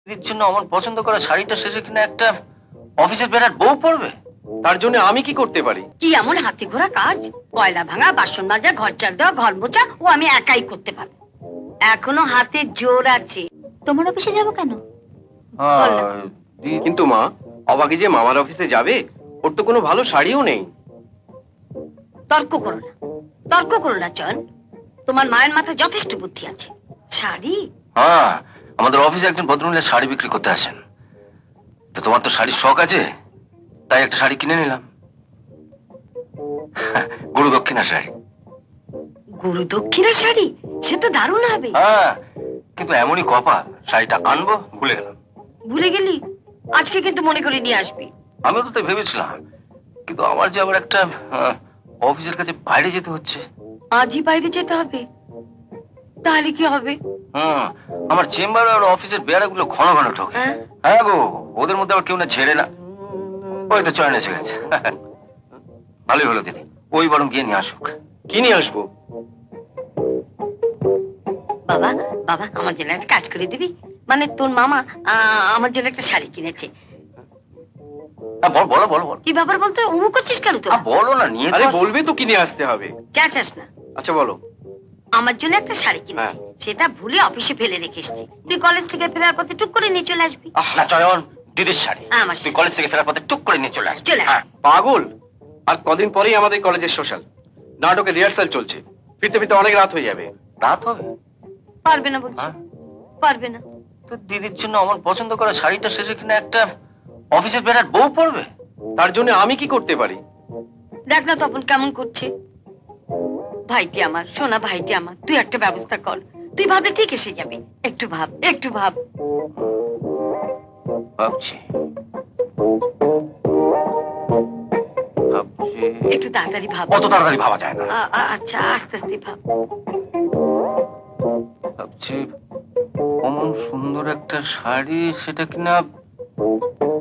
দিদির জন্য আমার পছন্দ করা শাড়িটা শেষে কিনা একটা অফিসের বেড়ার বউ পড়বে। তার জন্য আমি কি করতে পারি? কি এমন হাতে ঘোরা কাজ? কয়লা ভাঙা, বাসন মাজা, ঘর চাক দেওয়া, ঘর মোছা ও আমি একাই করতে পারবো। এখনো হাতে জোর আছে। তোমার অফিসে যাবো কেন? কিন্তু মা, অবাকে যে মামার অফিসে যাবে, ওর তো কোনো ভালো শাড়িও নেই। তর্ক করো না, তর্ক করো না চয়ন। তোমার মায়ের মাথায় যথেষ্ট বুদ্ধি আছে। শাড়ি? হ্যাঁ, আমাদের অফিসে একজন ভদ্রমহিলা শাড়ি বিক্রি করতে আসেন। তো তোমার তো শাড়ির শখ আছে, তাই একটা শাড়ি কিনে নিলাম। গুরু দক্ষিণা শাড়ি। গুরু দক্ষিণা শাড়ি? সে তো দারুণ হবে। হ্যাঁ, কিন্তু এমনই কপাল, শাড়িটা আনবো ভুলে গেলাম। ভুলে গেলি? আজকে কিন্তু মনে করে নিয়ে আসবি। আমিও তো তাই ভেবেছিলাম, কিন্তু আমার যে আবার একটা অফিসের কাছে বাইরে যেতে হচ্ছে। আজই বাইরে যেতে হবে? তাহলে কি হবে? আমার চেম্বার আর অফিসের বেড়াগুলো ঘন ঘন ঢোকে। হ্যাঁ? হ্যাঁ গো, ওদের মধ্যে আবার কেউ না ছেড়ে না। ওই তো চয়ন এসে গেছে। ভালোই হলো দিদি, ওই বরং গিয়ে নিয়ে আসুক। কি নিয়ে আসবো? বাবা, বাবা আমার জন্য একটা কাজ করে দিবি? মানে তোর মামা আমার জন্য একটা শাড়ি কিনেছে। বলো বলো বলো। কি ব্যাপার বলতে উমু করছিস কেন? তো বলো না, নিয়ে আরে বলবে তো, কি নিয়ে আসতে হবে। চাচাস না। আচ্ছা বলো। আমার জন্য একটা শাড়ি কিনেছে, সেটা ভুলে অফিসে ফেলে রেখে এসেছি। তুই কলেজ থেকে ফেরার পথে টুক করে নিয়ে চলে আসবি। না চয়ন, দিদির শাড়ি আমার তুই কলেজ থেকে ফেরার পথে টুক করে নিয়ে চলে আসবি। চলে আস। পাগল! আর কদিন পরেই আমাদের কলেজের সোশ্যাল নাটকের রিহার্সাল চলছে। ফিরতে ফিরতে অনেক রাত হয়ে যাবে। রাত হবে? পারবে না বলছি, পারবে না। তো দিদির জন্য আমার পছন্দ করা শাড়িটা শেষে কিনা একটা অফিসের বেড়ার বউ পড়বে। তার জন্য আমি কি করতে পারি? দেখ না তপন কেমন করছে। ভাইটি আমার, সোনা ভাইটি আমার, তুই একটা ব্যবস্থা কর। তুই ভাবলে ঠিক এসে যাবে। একটু ভাব, একটু ভাব। ভাবছি ভাবছি। একটু তাড়াতাড়ি ভাব। অত তাড়াতাড়ি ভাবা যায় না। আচ্ছা, আস্তে আস্তে ভাব। ভাবছি অমন সুন্দর একটা শাড়ি, সেটা কিনা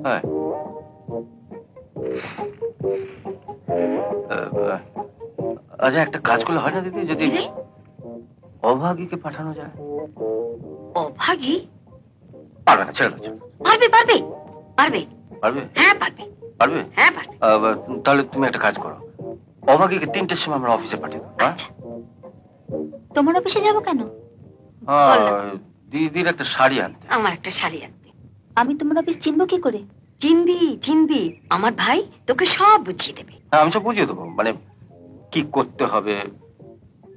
হ্যাঁ, আচ্ছা একটা কাজ করলে হয় না দিদি, যদি অভাগীকে পাঠানো যায়? অভাগী? পারবে না, ছেড়ে দাও। পারবে, পারবে, পারবে। পারবে? হ্যাঁ পারবে, পারবে? হ্যাঁ পারবে। তাহলে তুমি একটা কাজ করো, অভাগীকে 3টের সময় আমরা অফিসে পাঠিয়ে দেবো। আচ্ছা। তোমার অফিসে যাবো কেন? দিদির একটা শাড়ি আনতে। আমার একটা শাড়ি আনতে। আমি তোমার অফিস চিনবো কি করে? চিনবি, চিনবি। আমার ভাই তোকে সব বুঝিয়ে দেবে। হ্যাঁ, আমি সব বুঝিয়ে দেবো, মানে কি করতে হবে।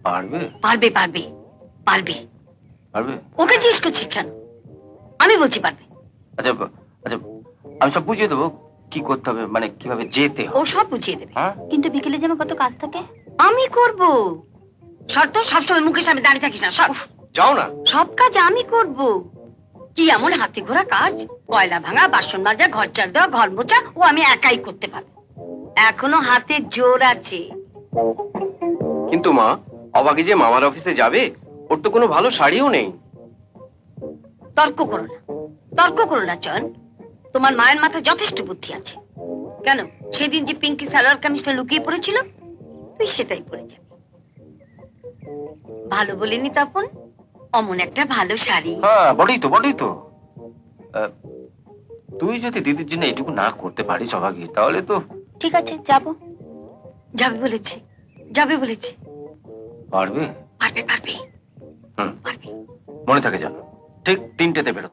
পারবে? পারবে, পারবে, পারবে। পারবে? ওকে জিজ্ঞেস করছিস কেন? আমি বলছি পারবে। আচ্ছা আচ্ছা, আমি সব বুঝিয়ে দেবো কি করতে হবে, মানে কিভাবে যেতে ও হবে। সব বুঝিয়ে দেবে। হ্যাঁ? কিন্তু বিকেলে যে আমার কত কাজ থাকে। আমি করব। শর্ত সবসময় মুখের সামনে দাঁড়িয়ে থাকিস না। সব যাও না। সব কাজ আমি করব। কি এমন হাতে ঘোরা কাজ? কয়লা ভাঙা, বাসন মাজা, ঘর চাক দেওয়া, ঘর মোছা ও আমি একাই করতে পারবো। এখনো হাতে জোর আছে। কিন্তু মা, অবাকে যে মামার অফিসে যাবে, ওর তো কোনো ভালো শাড়িও নেই। তর্ক করো না, তর্ক করো না চয়ন। তোমার মায়ের মাথায় যথেষ্ট বুদ্ধি আছে। কেন সেদিন যে পিঙ্কি সালোয়ার কামিজটা লুকিয়ে পড়েছিল, তুই সেটাই পরে যাবি। ভালো বলিনি তপন? অমন একটা ভালো শাড়ি। হ্যাঁ, বটেই তো, বটেই তো। তুই যদি দিদির জন্য এইটুকু না করতে পারিস অভাগী, তাহলে তো। ঠিক আছে, যাবো। যাবে বলেছে, যাবে বলেছে। পারবে? পারবে, পারবে, হুম, পারবে। মনে থাকে জানো, ঠিক 3টেতে বেরো।